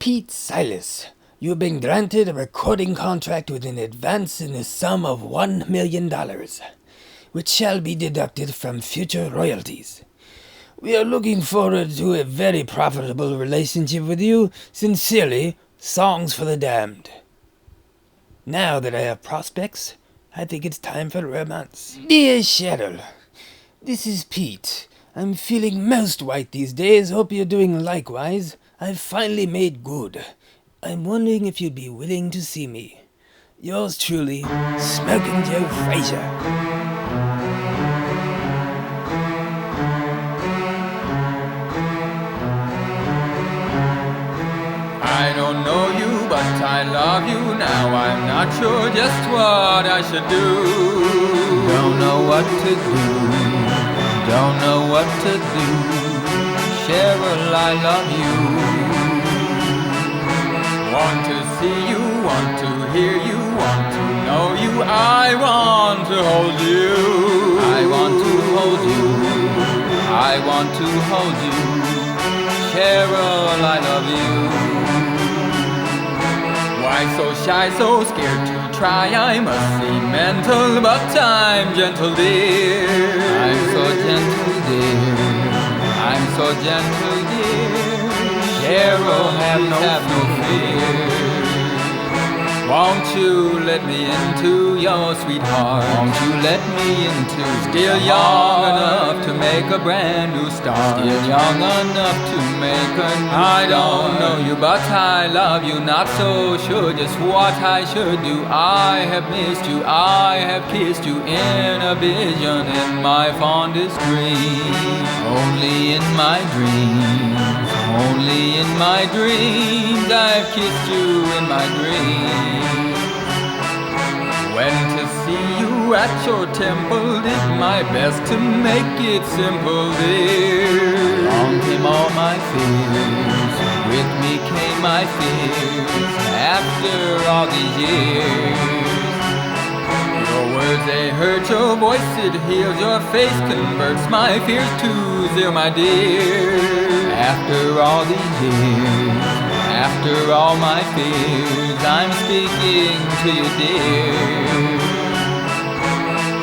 Pete Silas, you have been granted a recording contract with an advance in the sum of $1 million, which shall be deducted from future royalties. We are looking forward to a very profitable relationship with you. Sincerely, Songs for the Damned. Now that I have prospects, I think it's time for romance. Dear Cheryl, this is Pete. I'm feeling most white these days. Hope you're doing likewise. I've finally made good. I'm wondering if you'd be willing to see me. Yours truly, Smoking Joe Frazier. I don't know you, but I love you now. I'm not sure just what I should do. Don't know what to do. Don't know what to do. Cheryl, I love you. Want to see you, want to hear you, want to know you. I want to hold you. I want to hold you. I want to hold you. Cheryl, I love you. Why so shy, so scared to try? I must seem mental, but I'm gentle, dear. I'm so gentle, dear. I'm so gentle, dear. Cheryl, have no fear. Won't you let me into your sweetheart? Won't you let me into still young enough to make a brand new start? Still young enough to make a new I don't know you, but I love you. Not so sure just what I should do. I have missed you, I have kissed you in a vision in my fondest dreams. Only in my dreams, only in my dreams I've kissed you in my dreams. Went to see you at your temple, did my best to make it simple, dear. Along came all my fears, with me came my fears, after all these years. Your words, they hurt, your voice, it heals, your face converts my fears to zeal, my dear. After all these years, after all my fears, I'm speaking to you, dear.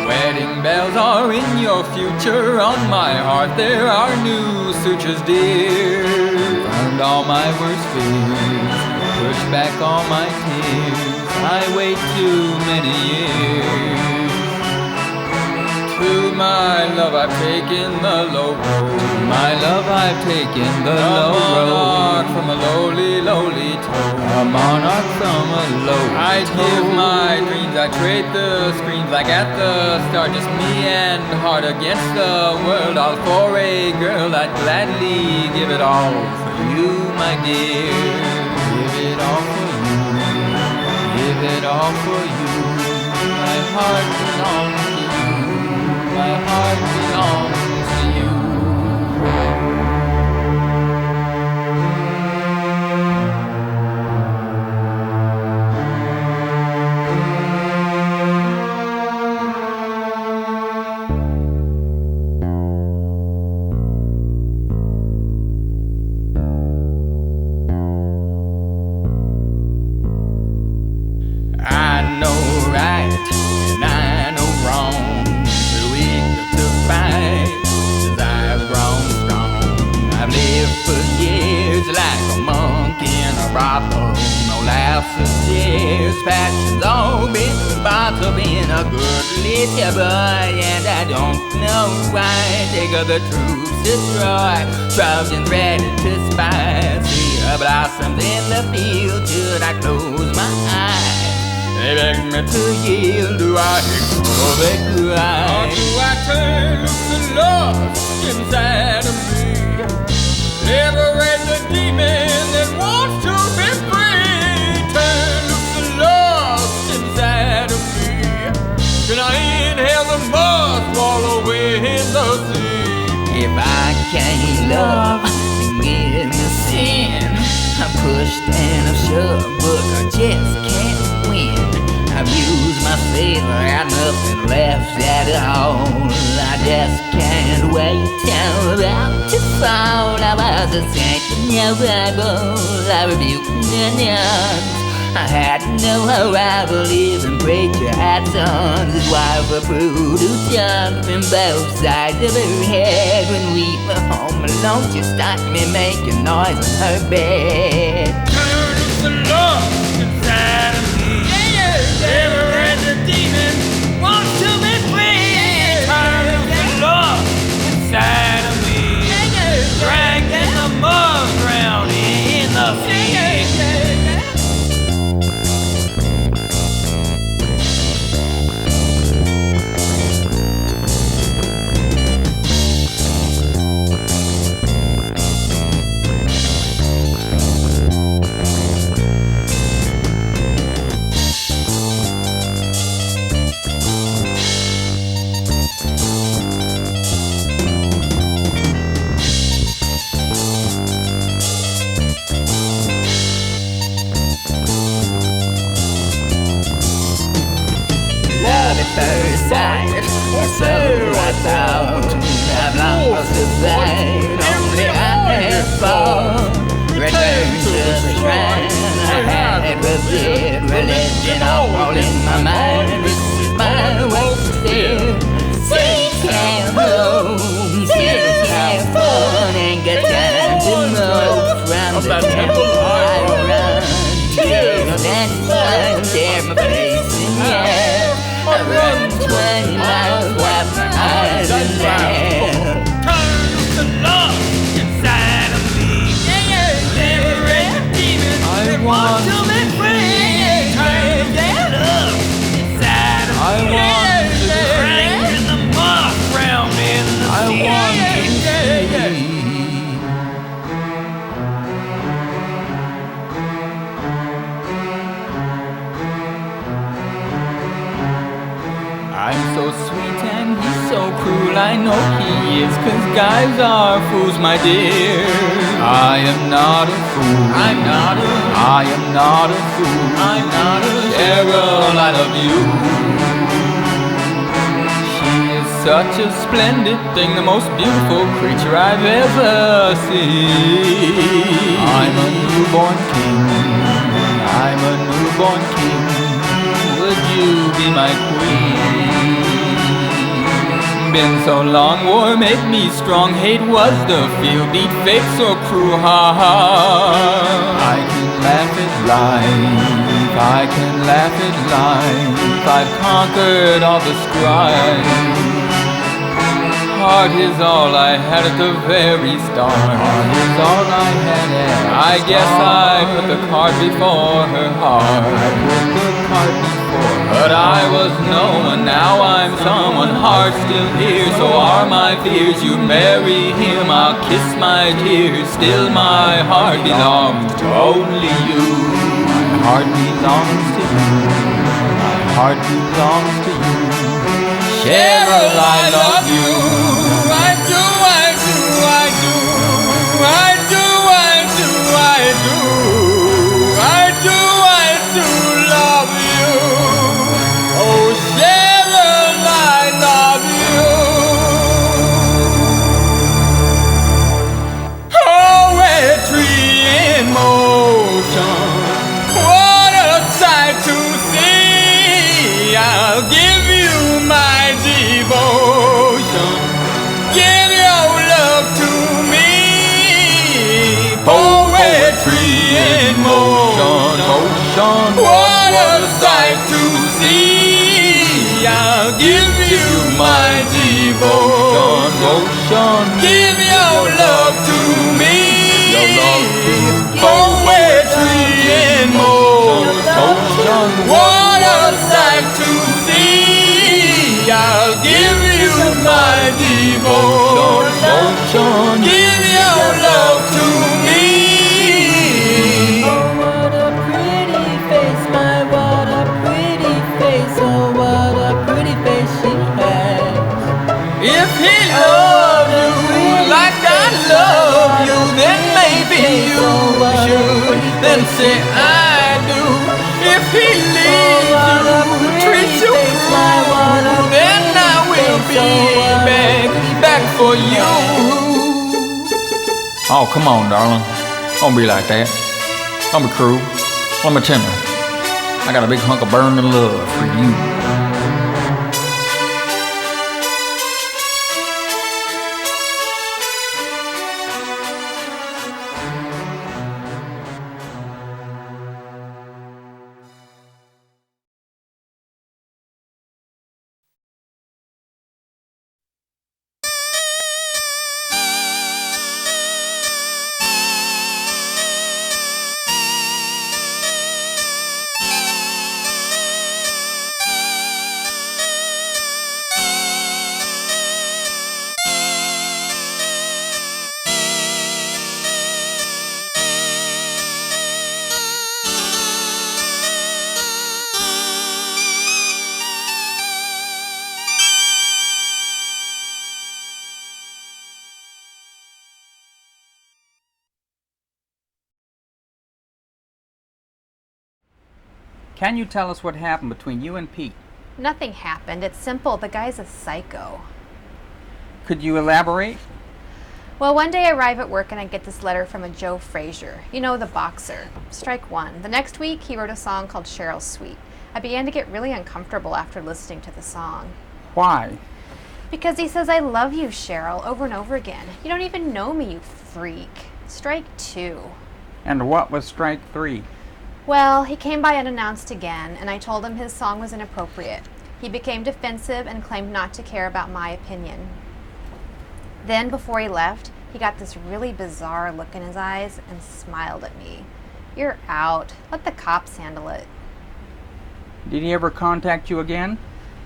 Wedding bells are in your future, on my heart there are new sutures, dear. Burned all my worst fears, pushed back all my tears, I wait too many years. To my love I've taken the low road. To my love I've taken the low road. A monarch from a lowly, lowly toad. A monarch from a lowly I'd give my dreams, I'd trade the screams like at the start. Just me and heart against the world. All for a girl, I'd gladly give it all for you, my dear. Give it all for you. Give it all for you. My heart belongs to you. My heart belongs to you. I know right and I know wrong. I've lived for years like a monk in a brothel. No laughs or tears, passion's all been bottled. Been a good little boy, and I don't know why. Take of the troops destroy, Trojans ready to spy. See the blossoms in the field, should I close my eyes? They beg me to yield, do I ignore they cry? Or do I turn loose the lust inside of me? Liberate the demon that wants to be free. Turn loose the lust inside of me. Can I inhale the must, wallow away in the sea? If I can't love, then give me sin. I'm pushed and I'm shoved, but I just can't win. abused my favor, I nothing left at all. I just can't wait till about to fall. I was a saint in your Bible, I rebuked the nuns. I had no rival, even preacher had sons. His wife a prude who jumped from both sides of her head. When we were home alone, she stopped me making noise on her bed. Turn up the love inside of me. Devil and the demon wants to be free. Turn up the love inside of me. Dragged in the mud, drowned in the sea. First sight, so I thought I've lost the sight, only I have fallen. Return to the shrine I had revered, religion all in my mind. This is my way still. Saints have home, sinners have fun, ain't got time to move from the temple I run. Tears and blood tear my face in hell. I run 20 miles, wipe my eyes and laugh. Turn up the love inside of me. Never a demon that wants to be free. Turn up that love inside of me. Dragged in the mud, drowned in the sea. I'm so sweet and he's so cruel, I know he is, 'cause guys are fools, my dear. I am not a fool, I am not a fool, I'm not a Cheryl, I love you. She is such a splendid thing, the most beautiful creature I've ever seen. I'm a newborn king, I'm a newborn king. Would you be my queen? Been so long, war made me strong. Hate was the field, beat fate so cruel, ha ha. I can laugh at life, I can laugh at life. I've conquered all the strife. Heart is all I had at the very start. Heart is all I had. I guess I put the cart before her heart. I put the cart before her. But I was no one, now I'm someone. Heart still here, so are my fears. You marry him, I'll kiss my tears. Still my heart belongs to only you. My heart belongs to you. My heart belongs to you. Cheryl, I love you. I do, I do, I do, I do, I do, I do, I do, I do love you. Oh, Cheryl, I love you. Poetry in motion, what a sight to see. I'll give you my devotion. Give your love to me. Poetry in motion, Motion, what a sight to see. I'll give you my devotion. motion, Give your love to me. Your love to me. Poetry in motion, what a sight to see. I'll give you my devotion. Give your love to me. Oh, what a pretty face, my what a pretty face. Oh, what a pretty face she has. If he loved you like I love you, then maybe you should. Then say I do. If he leaves you for you. Oh, come on, darling. Don't be like that. Don't be cruel. Don't be tender. I got a big hunk of burning love for you. Can you tell us what happened between you and Pete? Nothing happened. It's simple. The guy's a psycho. Could you elaborate? Well, one day I arrive at work and I get this letter from a Joe Frazier. You know, the boxer. Strike one. The next week, he wrote a song called Cheryl Suite. I began to get really uncomfortable after listening to the song. Why? Because he says, "I love you, Cheryl," over and over again. You don't even know me, you freak. Strike two. And what was strike three? Well, he came by unannounced again, and I told him his song was inappropriate. He became defensive and claimed not to care about my opinion. Then, before he left, he got this really bizarre look in his eyes and smiled at me. "You're out. Let the cops handle it." Did he ever contact you again?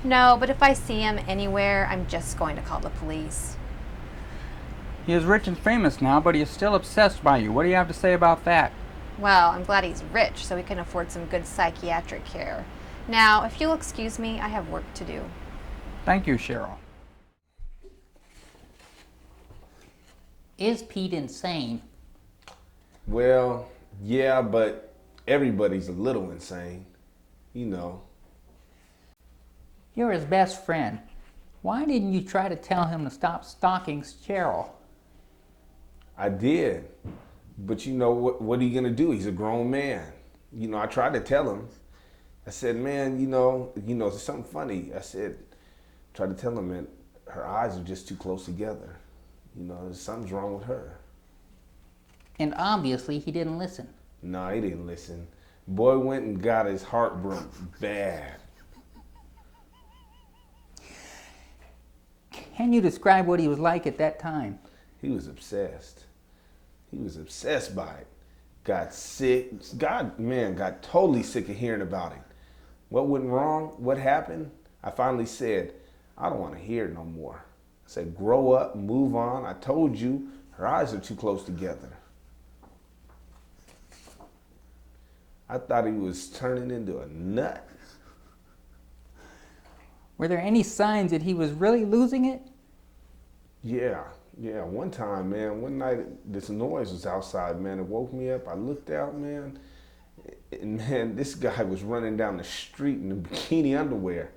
No, but if I see him anywhere, I'm just going to call the police. He is rich and famous now, but he is still obsessed by you. What do you have to say about that? Well, I'm glad he's rich so he can afford some good psychiatric care. Now, if you'll excuse me, I have work to do. Thank you, Cheryl. Is Pete insane? Well, yeah, but everybody's a little insane. You know. You're his best friend. Why didn't you try to tell him to stop stalking Cheryl? I did. But you know, what are you going to do? He's a grown man. You know, I tried to tell him. I said, man, you know, it's something funny. I said, tried to tell him that her eyes are just too close together. You know, something's wrong with her. And obviously he didn't listen. No, he didn't listen. Boy went and got his heart broke bad. Can you describe what he was like at that time? He was obsessed. He was obsessed by it. Got sick. Got totally sick of hearing about it. What went wrong? What happened? I finally said, I don't want to hear it no more. I said, grow up, move on. I told you, her eyes are too close together. I thought he was turning into a nut. Were there any signs that he was really losing it? Yeah, one time, man, one night this noise was outside, man. It woke me up. I looked out, man, and man, this guy was running down the street in a bikini underwear.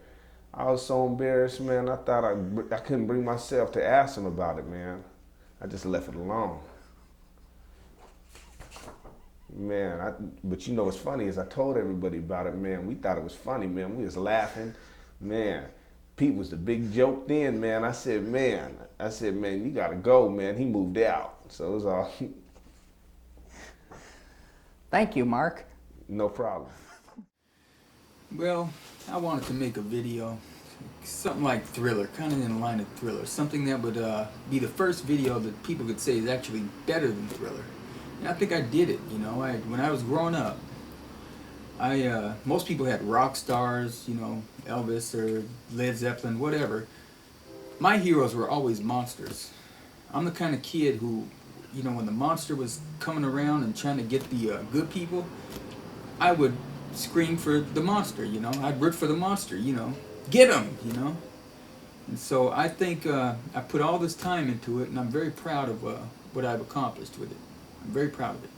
I was so embarrassed, man. I thought I couldn't bring myself to ask him about it, man. I just left it alone. Man, but you know what's funny is I told everybody about it, man. We thought it was funny, man. We was laughing. Man, Pete was the big joke then, man. I said, man, you gotta go, man. He moved out. So it was all. Thank you, Mark. No problem. Well, I wanted to make a video, something like Thriller, kind of in the line of Thriller. Something that would be the first video that people could say is actually better than Thriller. And I think I did it, you know. When I was growing up, most people had rock stars, you know, Elvis or Led Zeppelin, whatever. My heroes were always monsters. I'm the kind of kid who, you know, when the monster was coming around and trying to get the good people, I would scream for the monster, you know. I'd root for the monster, you know. Get him, you know. And so I think I put all this time into it, and I'm very proud of what I've accomplished with it. I'm very proud of it.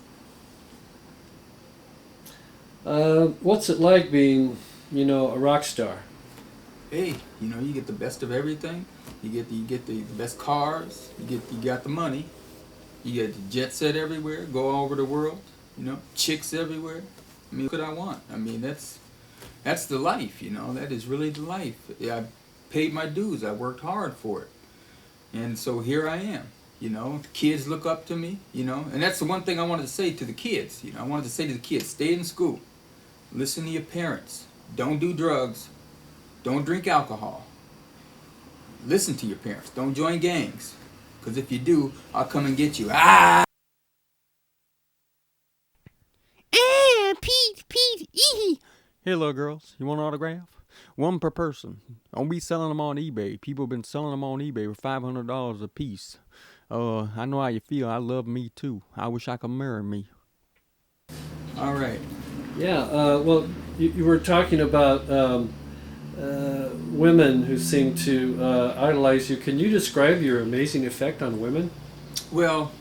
What's it like being, you know, a rock star? hey, you get the best of everything. You get the best cars. You got the money. You get the jet set everywhere. Go all over the world. Chicks everywhere. I mean, what could I want? I mean, that's the life. That is really the life. I paid my dues. I worked hard for it, and so here I am. The kids look up to me. And that's the one thing I wanted to say to the kids. I wanted to say to the kids, stay in school. Listen to your parents. Don't do drugs. Don't drink alcohol. Listen to your parents. Don't join gangs. Because if you do, I'll come and get you. Ah! Pete, Hey, little girls, you want an autograph? One per person. Don't be selling them on eBay. People have been selling them on eBay for $500 a piece. I know how you feel. I love me too. I wish I could marry me. All right. Yeah, well, you were talking about women who seem to idolize you. Can you describe your amazing effect on women? Well,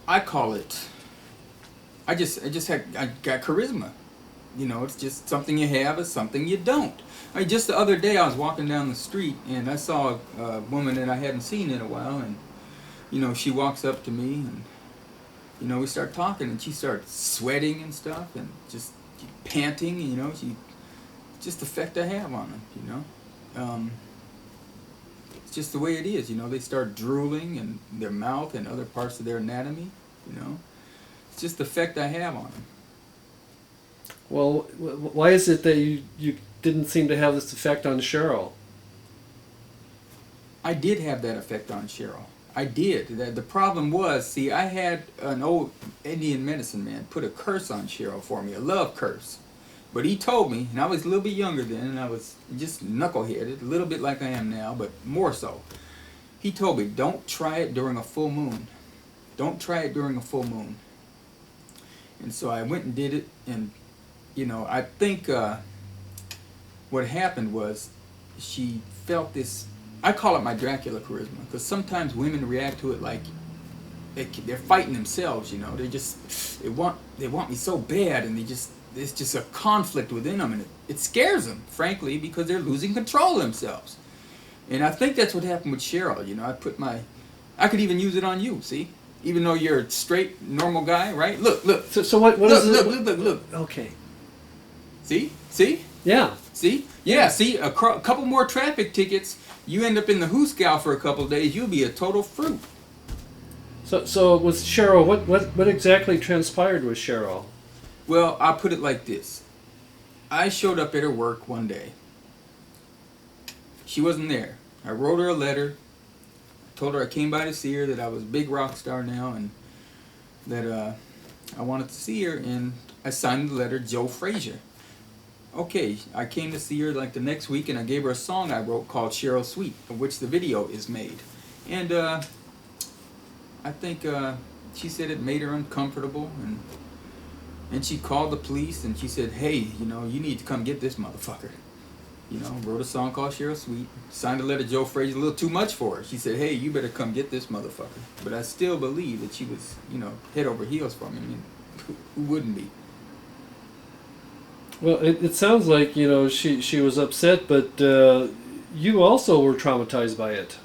I call it. I got charisma. It's just something you have, it's something you don't. I mean, just the other day I was walking down the street and I saw a woman that I hadn't seen in a while, and she walks up to me and we start talking, and she starts sweating and stuff and just panting. Just the effect I have on them. It's just the way it is. They start drooling in their mouth and other parts of their anatomy. It's just the effect I have on them. Well, why is it that you didn't seem to have this effect on Cheryl? I did have that effect on Cheryl. I did. The problem was, see, I had an old Indian medicine man put a curse on Cheryl for me, a love curse. But he told me, and I was a little bit younger then, and I was just knuckleheaded, a little bit like I am now, but more so. He told me, don't try it during a full moon. Don't try it during a full moon. And so I went and did it, and I think what happened was she felt this, I call it my Dracula charisma, because sometimes women react to it like they're fighting themselves. They want me so bad, and it's just a conflict within them, and it scares them, frankly, because they're losing control of themselves. And I think that's what happened with Cheryl. I could even use it on you, see? Even though you're a straight, normal guy, right? Look. So what look, is it? Look. Okay. See? Yeah. See? Yeah, see? A couple more traffic tickets, you end up in the hoosgow for a couple of days, you'll be a total fruit. So with Cheryl, what exactly transpired with Cheryl? Well, I'll put it like this. I showed up at her work one day. She wasn't there. I wrote her a letter. I told her I came by to see her, that I was a big rock star now, and that I wanted to see her, and I signed the letter Joe Frazier. Okay, I came to see her like the next week, and I gave her a song I wrote called Cheryl Suite, of which the video is made. And I think she said it made her uncomfortable, and she called the police, and she said, hey, you need to come get this motherfucker. Wrote a song called Cheryl Suite, signed a letter to Joe Frazier, a little too much for her. She said, hey, you better come get this motherfucker. But I still believe that she was, head over heels for me. I mean, who wouldn't be? Well, it sounds like, she was upset, but you also were traumatized by it.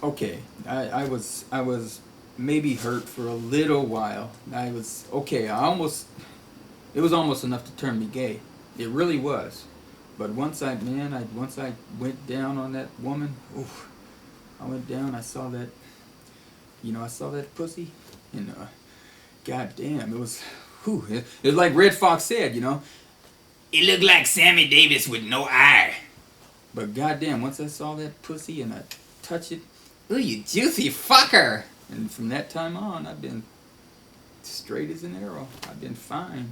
Okay, I was maybe hurt for a little while. I was, okay, it was almost enough to turn me gay. It really was. But once I went down on that woman, oof, I went down, I saw that, I saw that pussy, and goddamn, it was like Red Fox said, It looked like Sammy Davis with no eye. But goddamn, once I saw that pussy and I touched it, ooh, you juicy fucker! And from that time on, I've been straight as an arrow. I've been fine.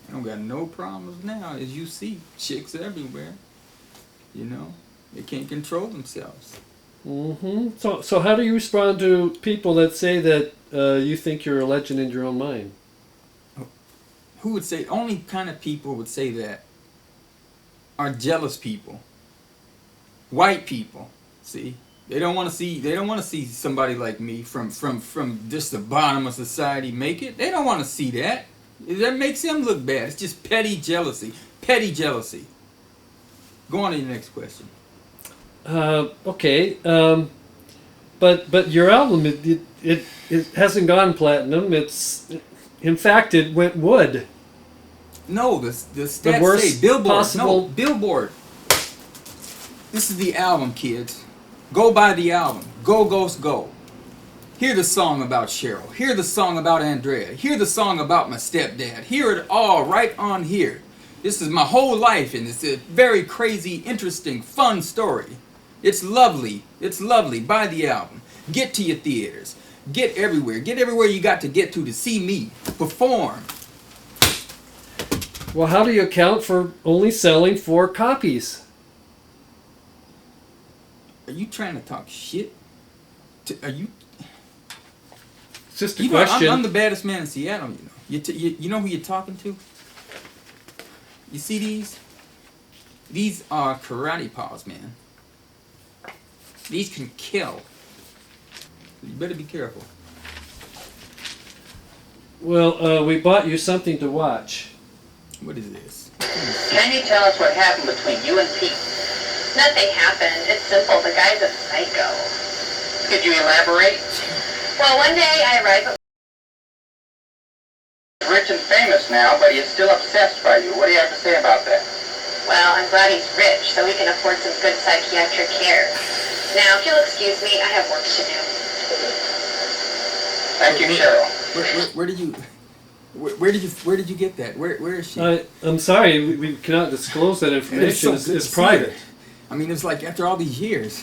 I don't got no problems now. As you see, chicks everywhere. They can't control themselves. Mm-hmm. So how do you respond to people that say that you think you're a legend in your own mind? Who would say? Only kind of people would say that are jealous people. White people. See, they don't want to see somebody like me from just the bottom of society make it. They don't want to see that. That makes them look bad. It's just petty jealousy. Petty jealousy. Go on to your next question. Okay. But your album, it hasn't gone platinum. In fact, it went wood. No, the stats worst say Billboard. possible- No, Billboard. This is the album, kids. Go buy the album. Go, Ghost, go. Hear the song about Cheryl. Hear the song about Andrea. Hear the song about my stepdad. Hear it all right on here. This is my whole life, and it's a very crazy, interesting, fun story. It's lovely. It's lovely. Buy the album. Get to your theaters. Get everywhere. Get everywhere you got to get to see me perform. Well, how do you account for only selling 4 copies? Are you trying to talk shit? Are you? It's just a question. I'm the baddest man in Seattle. You know. You know who you're talking to? You see these? These are karate paws, man. These can kill. You better be careful. Well, we bought you something to watch. What is this? Can you tell us what happened between you and Pete? Nothing happened. It's simple. The guy's a psycho. Could you elaborate? Well, one day I arrived at... He's rich and famous now, but he is still obsessed by you. What do you have to say about that? Well, I'm glad he's rich, so he can afford some good psychiatric care. Now, if you'll excuse me, I have work to do. Thank you, Cheryl. Where did you get that? Where is she? I'm sorry, we cannot disclose that information. It's private. I mean, it's like after all these years.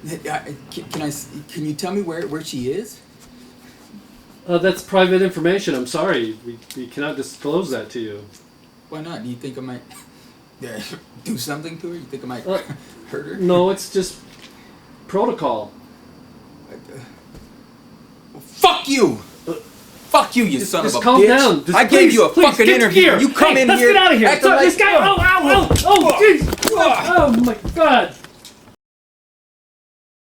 Can you tell me where she is? That's private information. I'm sorry, we cannot disclose that to you. Why not? Do you think I might do something to her? You think I might hurt her? No, it's just protocol. Fuck you! Fuck you, you son of a bitch! Calm down. I gave you a fucking interview. You come in let's here. Get out of here! acting like- This guy! Oh, jeez! Oh my God!